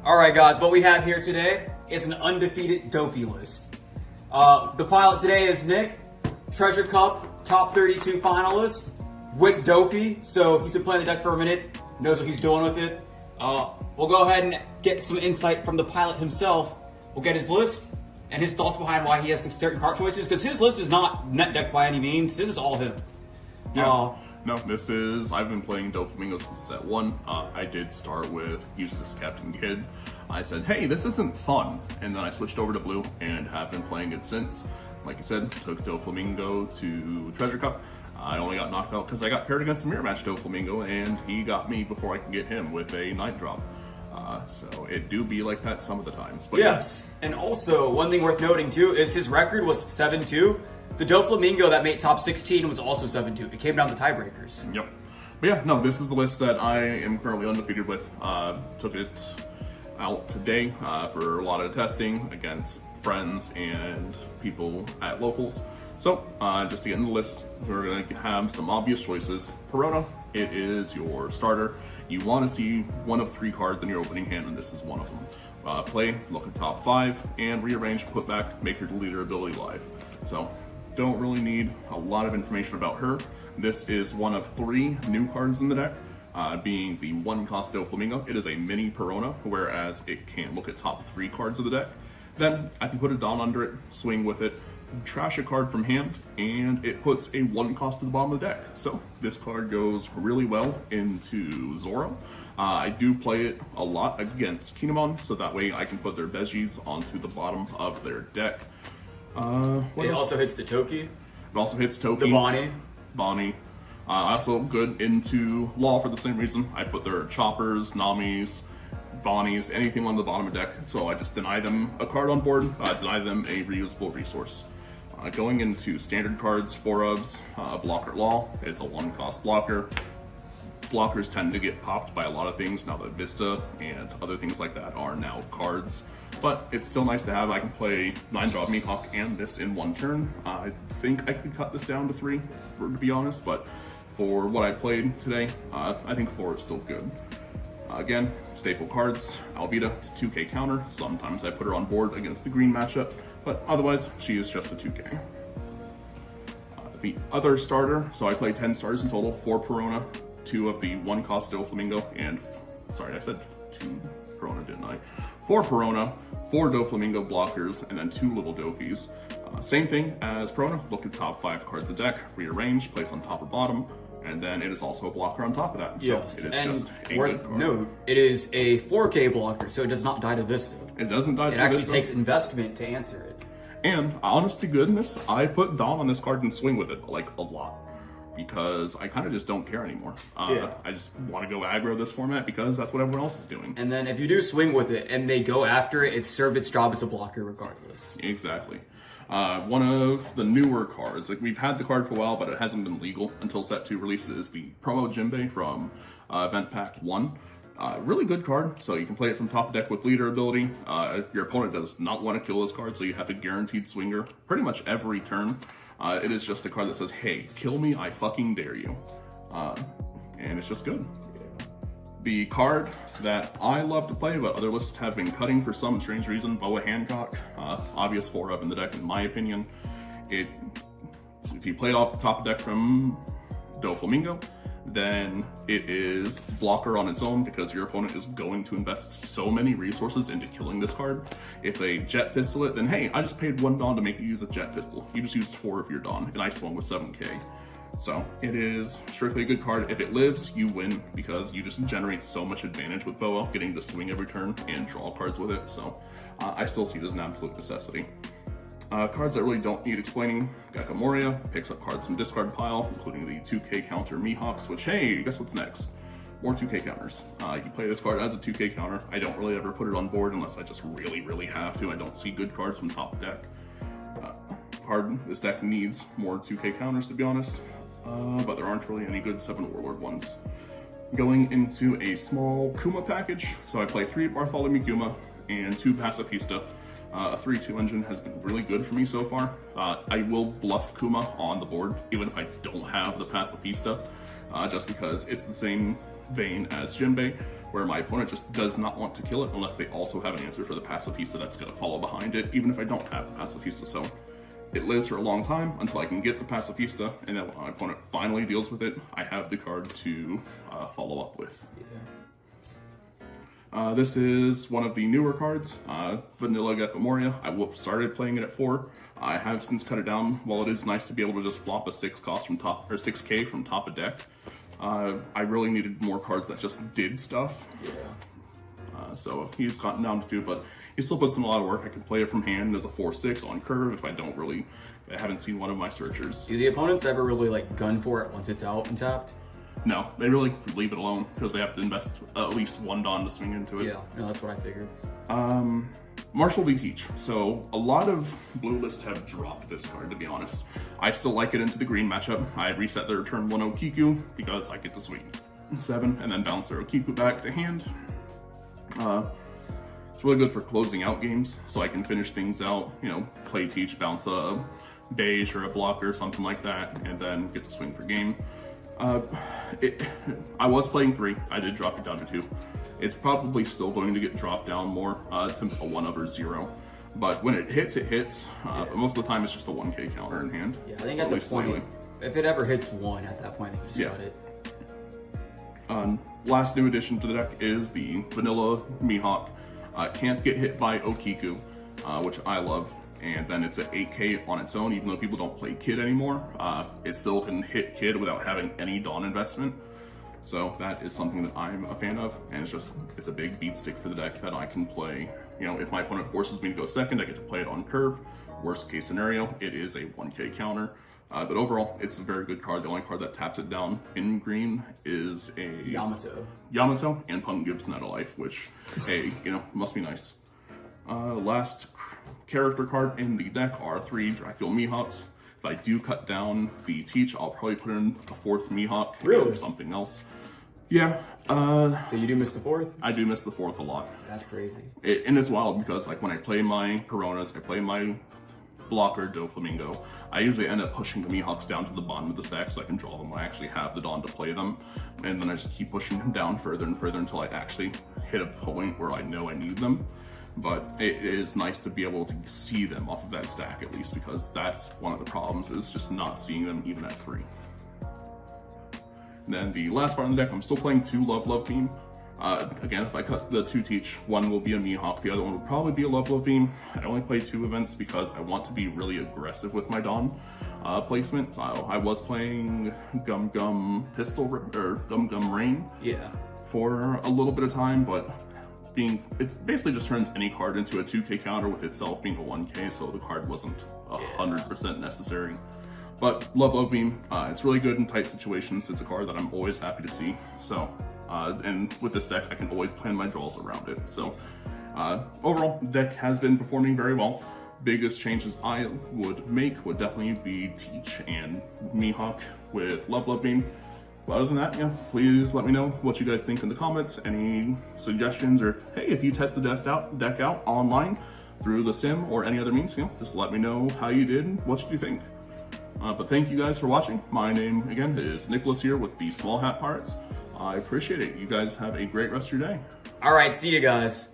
Alright guys, what we have here today is an undefeated Dofi list. The pilot today is Nick, Treasure Cup top 32 finalist with Dofi, so he's been playing the deck for a minute, knows what he's doing with it. We'll go ahead and get some insight from the pilot himself. We'll get his list and his thoughts behind why he has certain card choices, because his list is not net deck by any means, this is all him. Yeah. No, I've been playing Doflamingo since set 1. I did start with Eustace Captain Kid. I said, hey, this isn't fun. And then I switched over to blue and have been playing it since. Like you said, took Doflamingo to Treasure Cup. I only got knocked out because I got paired against the mirror match Doflamingo, and he got me before I could get him with a 9 drop. So it do be like that some of the times. But yes, yeah. And also one thing worth noting too is his record was 7-2. The Doflamingo that made top 16 was also 7-2. It came down to tiebreakers. Yep. But yeah, no, this is the list that I am currently undefeated with. Took it out today for a lot of testing against friends and people at locals. So, just to get in the list, we're going to have some obvious choices. Perona, it is your starter. You want to see one of 3 cards in your opening hand, and this is one of them. Play, look at top 5, and rearrange, put back, make your leader ability live. So, don't really need a lot of information about her. This is one of 3 new cards in the deck, being the 1-cost Doflamingo. It is a mini Perona, whereas it can look at top 3 cards of the deck. Then I can put a Dawn under it, swing with it, trash a card from hand, and it puts a 1-cost to the bottom of the deck. So this card goes really well into Zoro. I do play it a lot against Kinemon, so that way I can put their veggies onto the bottom of their deck. It also hits the Toki. It also hits Toki. The Bonnie. Also good into Law for the same reason. I put their choppers, Namis, Bonnies, anything on the bottom of the deck. So I just deny them a card on board, deny them a reusable resource. Going into standard cards, 4-ofs, Blocker Law. It's a 1-cost blocker. Blockers tend to get popped by a lot of things now that Vista and other things like that are now cards. But it's still nice to have. I can play 9-drop Mihawk and this in 1 turn. I think I could cut this down to 3, to be honest, but for what I played today, I think 4 is still good. Again, staple cards, Albeda, it's a 2k counter. Sometimes I put her on board against the green matchup, but otherwise, she is just a 2k. The other starter, so I play 10 starters in total, 4 Perona, 2 of the 1-cost Doflamingo, and, sorry, I said 2 Perona, didn't I? 4 Perona, 4 Doflamingo blockers, and then 2 little Dofis. Same thing as Perona, look at top 5 cards of the deck, rearrange, place on top or bottom, and then it is also a blocker on top of that. So yes, it is and just a worth note, it is a 4K blocker, so it does not die to Vista. It doesn't die to Vista. It actually takes investment to answer it. And honest to goodness, I put Dawn on this card and swing with it, like, a lot. Because I kind of just don't care anymore. I just want to go aggro this format because that's what everyone else is doing. And then if you do swing with it and they go after it, it's served its job as a blocker regardless. Exactly. One of the newer cards, like we've had the card for a while, but it hasn't been legal until set 2 releases, the promo Jinbei from Event Pack 1. Really good card, so you can play it from top deck with leader ability. Your opponent does not want to kill this card, so you have a guaranteed swinger pretty much every turn. It is just a card that says, hey, kill me, I fucking dare you. And it's just good. The card that I love to play, but other lists have been cutting for some strange reason, Boa Hancock, obvious 4-of in the deck in my opinion. If you play it off the top of deck from Doflamingo, then it is blocker on its own because your opponent is going to invest so many resources into killing this card. If they jet pistol it, then hey, I just paid 1 Dawn to make you use a jet pistol. You just used 4 of your Dawn, and I swung with 7k. So it is strictly a good card. If it lives, you win because you just generate so much advantage with Boa, getting to swing every turn and draw cards with it. So I still see it as an absolute necessity. Cards that really don't need explaining. Gakamoria picks up cards from discard pile, including the 2k counter Mihawks, which, hey, guess what's next? More 2k counters. You can play this card as a 2k counter. I don't really ever put it on board unless I just really have to. I don't see good cards from top deck. This deck needs more 2k counters, to be honest, but there aren't really any good 7 Warlord ones. Going into a small Kuma package, so I play 3 Bartholomew Kuma and 2 Pacifista. A 3-2 engine has been really good for me so far. I will bluff Kuma on the board, even if I don't have the Pacifista, just because it's the same vein as Jinbei. where my opponent just does not want to kill it unless they also have an answer for the Pacifista that's going to follow behind it, even if I don't have Pacifista. So it lives for a long time until I can get the Pacifista, and then when my opponent finally deals with it, I have the card to follow up with. Yeah. This is one of the newer cards, Vanilla Gecko Moria. I started playing it at 4. I have since cut it down. While it is nice to be able to just flop a 6 cost from top, or 6k from top of deck, I really needed more cards that just did stuff. Yeah. So he's gotten down to 2, but he still puts in a lot of work. I can play it from hand as a 4/6 on curve if I haven't seen one of my searchers. Do the opponents ever really like gun for it once it's out and tapped? No, they really leave it alone because they have to invest at least 1 Dawn to swing into it. Yeah, no, that's what I figured. Marshall V Teach. So a lot of blue lists have dropped this card, to be honest. I still like it into the green matchup. I reset their turn 1 Okiku because I get to swing 7 and then bounce their Okiku back to hand. It's really good for closing out games, so I can finish things out, you know, play Teach, bounce a beige or a blocker or something like that, and then get to swing for game. I was playing 3, I did drop it down to 2. It's probably still going to get dropped down more to a 1 over 0. But when it hits, it hits. But most of the time it's just a 1k counter in hand. Yeah, I think at the point, if it ever hits 1 at that point, I think you just got it. Last new addition to the deck is the Vanilla Mihawk. Can't get hit by Okiku, which I love. And then it's an 8k on its own, even though people don't play Kid anymore. It still can hit Kid without having any Dawn investment. So that is something that I'm a fan of, and it's a big beat stick for the deck that I can play. You know, if my opponent forces me to go second, I get to play it on curve. Worst case scenario, it is a 1k counter. But overall, it's a very good card. The only card that taps it down in green is a Yamato and Punk Gibson out of life, which, hey, you know, must be nice. Last character card in the deck are 3 Dracula Mihawks. If I do cut down the Teach, I'll probably put in a 4th Mihawk or something else. Yeah. So you do miss the 4th? I do miss the 4th a lot. That's crazy. And it's wild because like when I play my Coronas, I play my blocker Doflamingo, I usually end up pushing the Mihawks down to the bottom of the stack so I can draw them when I actually have the Dawn to play them. And then I just keep pushing them down further and further until I actually hit a point where I know I need them. But it is nice to be able to see them off of that stack at least, because that's one of the problems, is just not seeing them even at 3. And then the last part of the deck, I'm still playing 2 Love Beam. Again, if I cut the 2 Teach, one will be a Mihawk, the other one will probably be a Love Beam. I only play 2 events because I want to be really aggressive with my Dawn placement. So I was playing Gum Gum Pistol, or Gum Gum Rain for a little bit of time, but it basically just turns any card into a 2k counter with itself being a 1k, so the card wasn't 100% necessary. But Love Beam, it's really good in tight situations. It's a card that I'm always happy to see. So, and with this deck, I can always plan my draws around it. So, overall, the deck has been performing very well. Biggest changes I would make would definitely be Teach and Mihawk with Love Beam. But other than that, yeah, please let me know what you guys think in the comments, any suggestions, or hey, if you test the deck out online through the sim or any other means, you know, just let me know how you did, what you think. But thank you guys for watching. My name, again, is Nicholas here with the Small Hat Pirates. I appreciate it. You guys have a great rest of your day. All right, see you guys.